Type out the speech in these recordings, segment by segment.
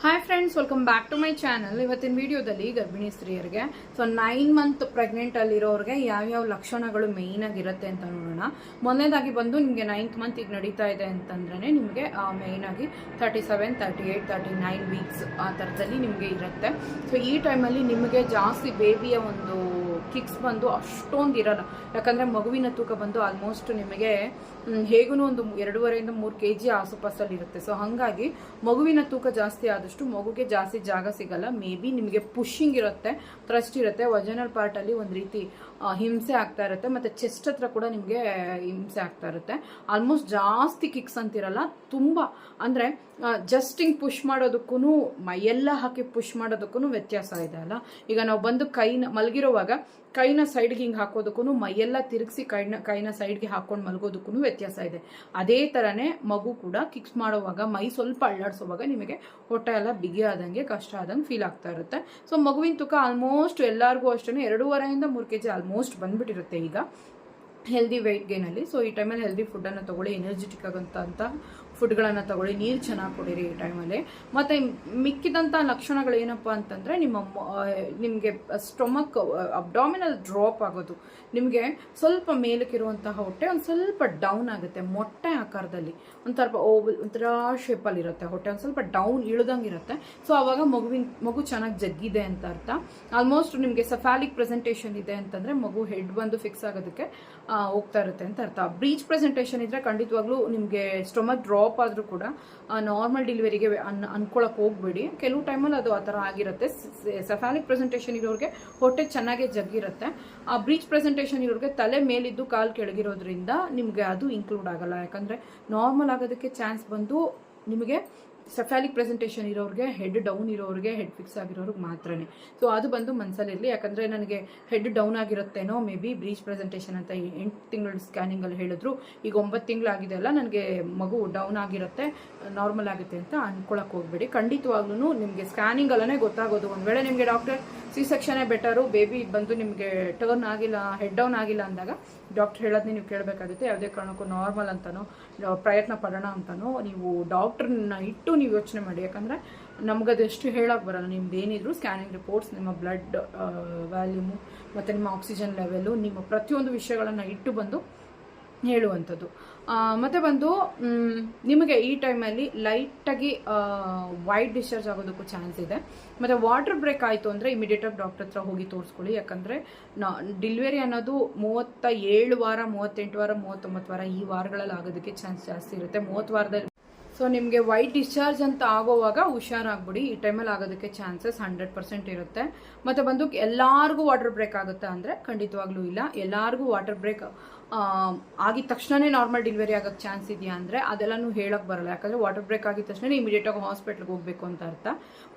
Hi friends, welcome back to my channel. ಇವತ್ತಿನ ವಿಡಿಯೋದಲ್ಲಿ ಗರ್ಭಿಣಿ ಸ್ತ್ರೀಯರಿಗೆ 9 ಮಂತ್ ಪ್ರೆಗ್ನೆಂಟ್ ಅಲ್ಲಿರೋರಿಗೆ ಯಾವ್ಯಾವ ಲಕ್ಷಣಗಳು ಮೇಯ್ನ್ ಆಗಿರುತ್ತೆ ಅಂತ ನೋಡೋಣ. ಮೊದಲನೇದಾಗಿ ಬಂದು ನಿಮಗೆ 9th ಮಂತ್ ಈಗ ನಡೀತಾ ಇದೆ ಅಂತಂದ್ರೆ ನಿಮಗೆ ಮೇಯ್ನ್ ಆಗಿ 37, 38, 39 ವೀಕ್ಸ್ ಆ ಥರದಲ್ಲಿ ನಿಮಗೆ ಇರುತ್ತೆ. ಸೊ ಈ ಟೈಮಲ್ಲಿ ನಿಮಗೆ ಜಾಸ್ತಿ ಬೇಬಿಯ ಒಂದು ಕಿಕ್ಸ್ ಬಂದು ಅಷ್ಟೊಂದು ಇರಲ್ಲ. ಯಾಕಂದರೆ ಮಗುವಿನ ತೂಕ ಬಂದು ಆಲ್ಮೋಸ್ಟ್ ನಿಮಗೆ ಹೇಗೂ ಒಂದು 2.5 3 kg ಆಸುಪಾಸಲ್ಲಿ ಇರುತ್ತೆ. ಸೊ ಹಾಗಾಗಿ ಮಗುವಿನ ತೂಕ ಜಾಸ್ತಿ ಆದಷ್ಟು ಮಗುಗೆ ಜಾಸ್ತಿ ಜಾಗ ಸಿಗಲ್ಲ. ಮೇ ಬಿ ನಿಮಗೆ ಪುಷಿಂಗ್ ಇರುತ್ತೆ, ಥ್ರಸ್ಟ್ ಇರುತ್ತೆ, ವಜನಲ್ ಪಾರ್ಟಲ್ಲಿ ಒಂದು ರೀತಿ ಹಿಂಸೆ ಆಗ್ತಾ ಇರುತ್ತೆ, ಮತ್ತು ಚೆಸ್ಟ್ ಹತ್ರ ಕೂಡ ನಿಮಗೆ ಹಿಂಸೆ ಆಗ್ತಾ ಇರುತ್ತೆ. ಆಲ್ಮೋಸ್ಟ್ ಜಾಸ್ತಿ ಕಿಕ್ಸ್ ಅಂತಿರಲ್ಲ, ತುಂಬ ಅಂದರೆ ಜಸ್ಟ್ ಹಿಂಗೆ ಪುಷ್ ಮಾಡೋದಕ್ಕೂ ಮೈಯೆಲ್ಲ ಹಾಕಿ ಪುಷ್ ಮಾಡೋದಕ್ಕೂ ವ್ಯತ್ಯಾಸ ಇದೆ ಅಲ್ಲ. ಈಗ ನಾವು ಬಂದು ಮಲಗಿರುವಾಗ ಕೈನ ಸೈಡ್ಗೆ ಹಿಂಗೆ ಹಾಕೋದಕ್ಕೂ ಮೈಯೆಲ್ಲ ತಿರುಗಿಸಿ ಕೈನ ಸೈಡ್ಗೆ ಹಾಕೊಂಡು ಮಲಗೋದಕ್ಕೂ ವ್ಯತ್ಯಾಸ ಇದೆ. ಅದೇ ಥರನೇ ಮಗು ಕೂಡ ಕಿಕ್ಸ್ ಮಾಡೋವಾಗ ಮೈ ಸ್ವಲ್ಪ ಅಳ್ಳಾಡಿಸೋವಾಗ ನಿಮಗೆ ಹೊಟ್ಟೆ ಎಲ್ಲ ಬಿಗಿ ಆದಂಗೆ ಕಷ್ಟ ಆದಂಗೆ ಫೀಲ್ ಆಗ್ತಾ ಇರುತ್ತೆ. ಸೊ ಮಗುವಿನ ತೂಕ ಆಲ್ಮೋಸ್ಟ್ ಎಲ್ಲರಿಗೂ ಅಷ್ಟೇ 2.5 3 kg ಆಲ್ಮೋಸ್ಟ್ ಬಂದ್ಬಿಟ್ಟಿರುತ್ತೆ ಈಗ ಹೆಲ್ದಿ ವೆಯ್ಟ್ ಗೇನಲ್ಲಿ. ಸೊ ಈ ಟೈಮಲ್ಲಿ ಹೆಲ್ದಿ ಫುಡ್ಡನ್ನು ತೊಗೊಳ್ಳಿ, ಎನರ್ಜೆಟಿಕ್ ಆಗೋಂಥ ಫುಡ್ಗಳನ್ನು ತೊಗೊಳ್ಳಿ, ನೀರು ಚೆನ್ನಾಗಿ ಕುಡೀರಿ ಈ ಟೈಮಲ್ಲಿ. ಮತ್ತು ಮಿಕ್ಕಿದಂಥ ಲಕ್ಷಣಗಳು ಏನಪ್ಪ ಅಂತಂದರೆ ನಿಮಗೆ ಸ್ಟೊಮಕ್ ಅಬ್ಡಾಮಿನಲ್ ಡ್ರಾಪ್ ಆಗೋದು, ನಿಮಗೆ ಸ್ವಲ್ಪ ಮೇಲಕ್ಕಿರುವಂತಹ ಹೊಟ್ಟೆ ಒಂದು ಸ್ವಲ್ಪ ಡೌನ್ ಆಗುತ್ತೆ, ಮೊಟ್ಟೆ ಆಕಾರದಲ್ಲಿ ಒಂಥರ ಶೇಪಲ್ಲಿ ಇರುತ್ತೆ ಹೊಟ್ಟೆ, ಒಂದು ಸ್ವಲ್ಪ ಡೌನ್ ಇಳ್ದಂಗೆ ಇರುತ್ತೆ. ಸೊ ಆವಾಗ ಮಗು ಚೆನ್ನಾಗಿ ಜಗ್ಗಿದೆ ಅಂತ ಅರ್ಥ. ಆಲ್ಮೋಸ್ಟ್ ನಿಮಗೆ ಸಫಾಲಿಕ್ ಪ್ರೆಸೆಂಟೇಷನ್ ಇದೆ ಅಂತಂದರೆ ಮಗು ಹೆಡ್ ಬಂದು ಫಿಕ್ಸ್ ಆಗೋದಕ್ಕೆ ಹೋಗ್ತಾ ಇರುತ್ತೆ ಅಂತ ಅರ್ಥ. ಬ್ರೀಚ್ ಪ್ರೆಸೆಂಟೇಷನ್ ಇದ್ರೆ ಖಂಡಿತವಾಗ್ಲೂ ನಿಮಗೆ ಸ್ಟೊಮಕ್ ಡ್ರಾಪ್ ಆದರೂ ಕೂಡ ನಾರ್ಮಲ್ ಡೆಲಿವರಿಗೆ ಅನ್ಕೊಳಕ್ಕೆ ಹೋಗ್ಬೇಡಿ. ಕೆಲವು ಟೈಮಲ್ಲಿ ಅದು ಆ ಥರ ಆಗಿರುತ್ತೆ. ಸಫಾಲಿಕ್ ಪ್ರೆಸೆಂಟೇಷನ್ ಇರೋರಿಗೆ ಹೊಟ್ಟೆ ಚೆನ್ನಾಗೇ ಜಗ್ಗಿರುತ್ತೆ. ಆ ಬ್ರೀಚ್ ಪ್ರೆಸೆಂಟೇಷನ್ ಇರೋರಿಗೆ ತಲೆ ಮೇಲಿದ್ದು ಕಾಲು ಕೆಳಗಿರೋದ್ರಿಂದ ನಿಮಗೆ ಅದು ಇನ್ಕ್ಲೂಡ್ ಆಗಲ್ಲ. ಯಾಕಂದರೆ ನಾರ್ಮಲ್ ಆಗೋದಕ್ಕೆ ಚಾನ್ಸ್ ಬಂದು ನಿಮಗೆ ಸಫಾಲಿಕ್ ಪ್ರೆಸೆಂಟೇಷನ್ ಇರೋರಿಗೆ, ಹೆಡ್ ಡೌನ್ ಇರೋರಿಗೆ, ಹೆಡ್ ಫಿಕ್ಸ್ ಆಗಿರೋರಿಗೆ ಮಾತ್ರನೇ. ಸೊ ಅದು ಬಂದು ಮನಸ್ಸಲ್ಲಿರಲಿ. ಯಾಕಂದರೆ ನನಗೆ ಹೆಡ್ ಡೌನ್ ಆಗಿರುತ್ತೇನೋ, ಮೇ ಬಿ ಬ್ರೀಚ್ ಪ್ರೆಸೆಂಟೇಷನ್ ಅಂತ 8 ತಿಂಗಳ ಸ್ಕ್ಯಾನಿಂಗಲ್ಲಿ ಹೇಳಿದ್ರು. ಈಗ 9 ತಿಂಗಳಾಗಿದೆ ಅಲ್ಲ, ನನಗೆ ಮಗು ಡೌನ್ ಆಗಿರುತ್ತೆ, ನಾರ್ಮಲ್ ಆಗುತ್ತೆ ಅಂತ ಅನ್ಕೊಳಕ್ಕೆ ಹೋಗ್ಬೇಡಿ. ಖಂಡಿತವಾಗ್ಲೂ ನಿಮಗೆ ಸ್ಕ್ಯಾನಿಂಗಲ್ಲೇ ಗೊತ್ತಾಗೋದು. ಒಂದು ವೇಳೆ ನಿಮಗೆ ಡಾಕ್ಟರ್ C-ಸೆಕ್ಷನೇ ಬೆಟರು, ಬೇಬಿ ಬಂದು ನಿಮಗೆ ಟರ್ನ್ ಆಗಿಲ್ಲ, ಹೆಡ್ ಡೌನ್ ಆಗಿಲ್ಲ ಅಂದಾಗ ಡಾಕ್ಟರ್ ಹೇಳೋದನ್ನೇ ನೀವು ಕೇಳಬೇಕಾಗುತ್ತೆ. ಯಾವುದೇ ಕಾರಣಕ್ಕೂ ನಾರ್ಮಲ್ ಅಂತನೋ ಪ್ರಯತ್ನ ಪಡೋಣ ಅಂತನೋ ನೀವು ಡಾಕ್ಟ್ರನ್ನ ಇಟ್ಟು ನೀವು ಯೋಚನೆ ಮಾಡಿ. ಯಾಕಂದರೆ ನಮಗದೆಷ್ಟು ಹೇಳೋಕೆ ಬರಲ್ಲ. ನಿಮ್ದು ಏನಿದ್ರು ಸ್ಕ್ಯಾನಿಂಗ್ ರಿಪೋರ್ಟ್ಸ್, ನಿಮ್ಮ ಬ್ಲಡ್ ವ್ಯಾಲ್ಯೂಮು ಮತ್ತು ನಿಮ್ಮ ಆಕ್ಸಿಜನ್ ಲೆವೆಲು, ನಿಮ್ಮ ಪ್ರತಿಯೊಂದು ವಿಷಯಗಳನ್ನು ಇಟ್ಟು ಬಂದು ಹೇಳುವಂಥದ್ದು. ಮತ್ತು ಬಂದು ನಿಮಗೆ ಈ ಟೈಮಲ್ಲಿ ಲೈಟಾಗಿ ವೈಟ್ ಡಿಸ್ಚಾರ್ಜ್ ಆಗೋದಕ್ಕೂ ಚಾನ್ಸ್ ಇದೆ. ಮತ್ತು ವಾಟರ್ ಬ್ರೇಕ್ ಆಯಿತು ಅಂದರೆ ಇಮಿಡಿಯೇಟಾಗಿ ಡಾಕ್ಟರ್ ಹತ್ರ ಹೋಗಿ ತೋರಿಸ್ಕೊಳ್ಳಿ. ಯಾಕಂದರೆ ಡೆಲಿವರಿ ಅನ್ನೋದು 37 ವಾರ, 38 ವಾರ, 39 ವಾರ ಈ ವಾರಗಳಲ್ಲಿ ಆಗೋದಕ್ಕೆ ಚಾನ್ಸ್ ಜಾಸ್ತಿ ಇರುತ್ತೆ. 30 ವಾರದಲ್ಲಿ ಸೊ ನಿಮಗೆ ವೈಟ್ ಡಿಸ್ಚಾರ್ಜ್ ಅಂತ ಆಗೋವಾಗ ಹುಷಾರಾಗ್ಬಿಡಿ. ಈ ಟೈಮಲ್ಲಿ ಆಗೋದಕ್ಕೆ ಚಾನ್ಸಸ್ 100% ಇರುತ್ತೆ. ಮತ್ತು ಬಂದು ಎಲ್ಲರಿಗೂ ವಾಟರ್ ಬ್ರೇಕ್ ಆಗುತ್ತಾ ಅಂದರೆ ಖಂಡಿತವಾಗ್ಲೂ ಇಲ್ಲ. ಎಲ್ಲರಿಗೂ ವಾಟರ್ ಬ್ರೇಕ್ ಆಗಿದ ತಕ್ಷಣವೇ ನಾರ್ಮಲ್ ಡೆಲಿವರಿ ಆಗೋಕ್ಕೆ ಚಾನ್ಸ್ ಇದೆಯಾ ಅಂದರೆ ಅದೆಲ್ಲನೂ ಹೇಳೋಕ್ಕೆ ಬರಲ್ಲ. ಯಾಕಂದರೆ ವಾಟರ್ ಬ್ರೇಕ್ ಆಗಿದ ತಕ್ಷಣ ಇಮಿಡಿಯೇಟಾಗಿ ಹಾಸ್ಪಿಟ್ಲಿಗೆ ಹೋಗಬೇಕು ಅಂತ ಅರ್ಥ.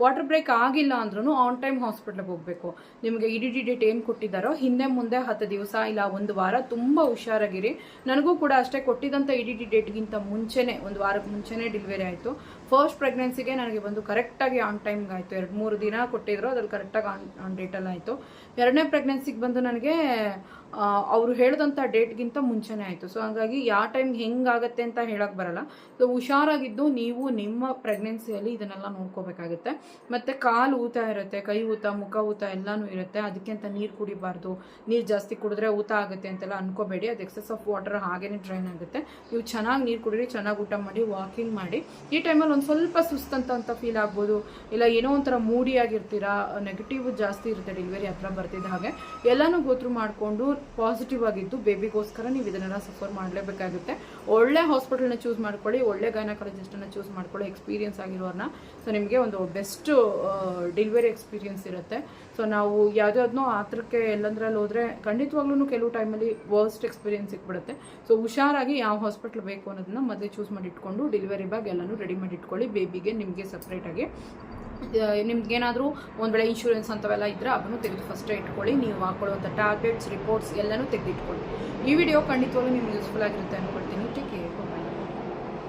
ವಾಟರ್ ಬ್ರೇಕ್ ಆಗಿಲ್ಲ ಅಂದ್ರೂ ಆನ್ ಟೈಮ್ ಹಾಸ್ಪಿಟ್ಲಿಗೆ ಹೋಗಬೇಕು. ನಿಮಗೆ EDD ಡೇಟ್ ಏನು ಕೊಟ್ಟಿದ್ದಾರೋ ಹಿಂದೆ ಮುಂದೆ 10 ದಿವಸ ಇಲ್ಲ 1 ವಾರ ತುಂಬ ಹುಷಾರಾಗಿರಿ. ನನಗೂ ಕೂಡ ಅಷ್ಟೇ, ಕೊಟ್ಟಿದ್ದಂಥ EDD ಡೇಟ್ಗಿಂತ ಮುಂಚೆನೇ, 1 ವಾರಕ್ಕೆ ಮುಂಚೆನೇ ಡೆಲಿವರಿ ಆಯಿತು. ಫಸ್ಟ್ ಪ್ರೆಗ್ನೆನ್ಸಿಗೆ ನನಗೆ ಬಂದು ಕರೆಕ್ಟಾಗಿ ಆನ್ ಟೈಮ್ಗೆ ಆಯಿತು. 2-3 ದಿನ ಕೊಟ್ಟಿದ್ರು, ಅದ್ರಲ್ಲಿ ಕರೆಕ್ಟಾಗಿ ಆನ್ ಡೇಟಲ್ಲಿ ಆಯಿತು. 2ನೇ ಪ್ರೆಗ್ನೆನ್ಸಿಗೆ ಬಂದು ನನಗೆ ಅವರು ಹೇಳಿದಂಥ ಡೇಟ್ಗಿಂತ ಮುಂಚೆನೇ ಆಯಿತು. ಸೊ ಹಾಗಾಗಿ ಯಾವ ಟೈಮ್ಗೆ ಹೆಂಗಾಗತ್ತೆ ಅಂತ ಹೇಳೋಕ್ಕೆ ಬರಲ್ಲ. ಸೊ ಹುಷಾರಾಗಿದ್ದು ನೀವು ನಿಮ್ಮ ಪ್ರೆಗ್ನೆನ್ಸಿಯಲ್ಲಿ ಇದನ್ನೆಲ್ಲ ನೋಡ್ಕೋಬೇಕಾಗುತ್ತೆ. ಮತ್ತು ಕಾಲು ಊತ ಇರುತ್ತೆ, ಕೈ ಊತ, ಮುಖ ಊತ ಎಲ್ಲನೂ ಇರುತ್ತೆ. ಅದಕ್ಕೆ ಅಂತ ನೀರು ಕುಡಿಬಾರ್ದು. ನೀರು ಜಾಸ್ತಿ ಕುಡಿದ್ರೆ ಊತ ಆಗುತ್ತೆ ಅಂತೆಲ್ಲ ಅನ್ಕೋಬೇಡಿ. ಅದು ಎಕ್ಸೆಸ್ ಆಫ್ ವಾಟರ್ ಹಾಗೇನೆ ಡ್ರೈನ್ ಆಗುತ್ತೆ. ನೀವು ಚೆನ್ನಾಗಿ ನೀರು ಕುಡೀರಿ, ಚೆನ್ನಾಗಿ ಊಟ ಮಾಡಿ, ವಾಕಿಂಗ್ ಮಾಡಿ. ಈ ಟೈಮಲ್ಲಿ ಒಂದು ಸ್ವಲ್ಪ ಸುಸ್ತಂತ ಫೀಲ್ ಆಗ್ಬೋದು, ಇಲ್ಲ ಏನೋ ಒಂಥರ ಮೂಡಿ ಆಗಿರ್ತೀರಾ, ನೆಗೆಟಿವ್ ಜಾಸ್ತಿ ಇರುತ್ತೆ ಡೆಲಿವರಿ ಹತ್ರ ಬರ್ತಿದ್ದ ಹಾಗೆ. ಎಲ್ಲನೂ ಗೋತ್ರು ಮಾಡಿಕೊಂಡು ಪಾಸಿಟಿವ್ ಆಗಿದ್ದು ಬೇಬಿಗೋಸ್ಕರ ನೀವು ಇದನ್ನೆಲ್ಲ ಸಫರ್ ಮಾಡಲೇಬೇಕಾಗುತ್ತೆ. ಒಳ್ಳೆ ಹಾಸ್ಪಿಟಲ್ನ ಚೂಸ್ ಮಾಡ್ಕೊಳ್ಳಿ, ಒಳ್ಳೆ ಗೈನಕಾಲಜಿಸ್ಟನ್ನು ಚೂಸ್ ಮಾಡ್ಕೊಳ್ಳಿ, ಎಕ್ಸ್ಪೀರಿಯನ್ಸ್ ಆಗಿರೋರನ್ನ. ಸೊ ನಿಮಗೆ ಒಂದು ಬೆಸ್ಟ್ ಡೆಲಿವರಿ ಎಕ್ಸ್ಪೀರಿಯನ್ಸ್ ಇರುತ್ತೆ. ಸೊ ನಾವು ಯಾವುದಾದ್ನೋ ಆತ್ರಕ್ಕೆ ಎಲ್ಲಂದ್ರಲ್ಲಿ ಹೋದರೆ ಖಂಡಿತವಾಗ್ಲೂ ಕೆಲವು ಟೈಮಲ್ಲಿ ವರ್ಸ್ಟ್ ಎಕ್ಸ್ಪೀರಿಯನ್ಸ್ ಸಿಕ್ಬಿಡುತ್ತೆ. ಸೊ ಹುಷಾರಾಗಿ ಯಾವ ಹಾಸ್ಪಿಟ್ಲ್ ಬೇಕು ಅನ್ನೋದನ್ನ ಮೊದಲೇ ಚೂಸ್ ಮಾಡಿ ಇಟ್ಕೊಂಡು ಡೆಲಿವರಿ ಬ್ಯಾಗ್ ಎಲ್ಲನೂ ರೆಡಿ ಮಾಡಿ ಇಟ್ಕೊಳ್ಳಿ. ಬೇಬಿಗೆ ನಿಮಗೆ ಸಪ್ರೇಟಾಗಿ ನಿಮ್ಗೇನಾದರೂ ಒಂದು ವೇಳೆ ಇನ್ಶೂರೆನ್ಸ್ ಅಂತವೆಲ್ಲ ಇದ್ದರೆ ಅದನ್ನು ತೆಗೆದು ಫಸ್ಟೇ ಇಟ್ಕೊಳ್ಳಿ. ನೀವು ಹಾಕೊಳ್ಳುವಂಥ ಟ್ಯಾಬ್ಲೆಟ್ಸ್, ರಿಪೋರ್ಟ್ಸ್ ಎಲ್ಲನೂ ತೆಗೆದಿಟ್ಕೊಳ್ಳಿ. ಈ ವಿಡಿಯೋ ಖಂಡಿತವಾಗ್ಲೂ ನಿಮ್ಗೆ ಯೂಸ್ಫುಲ್ ಆಗಿರುತ್ತೆ ಅಂದ್ಕೊಳ್ತೀನಿ. Take care.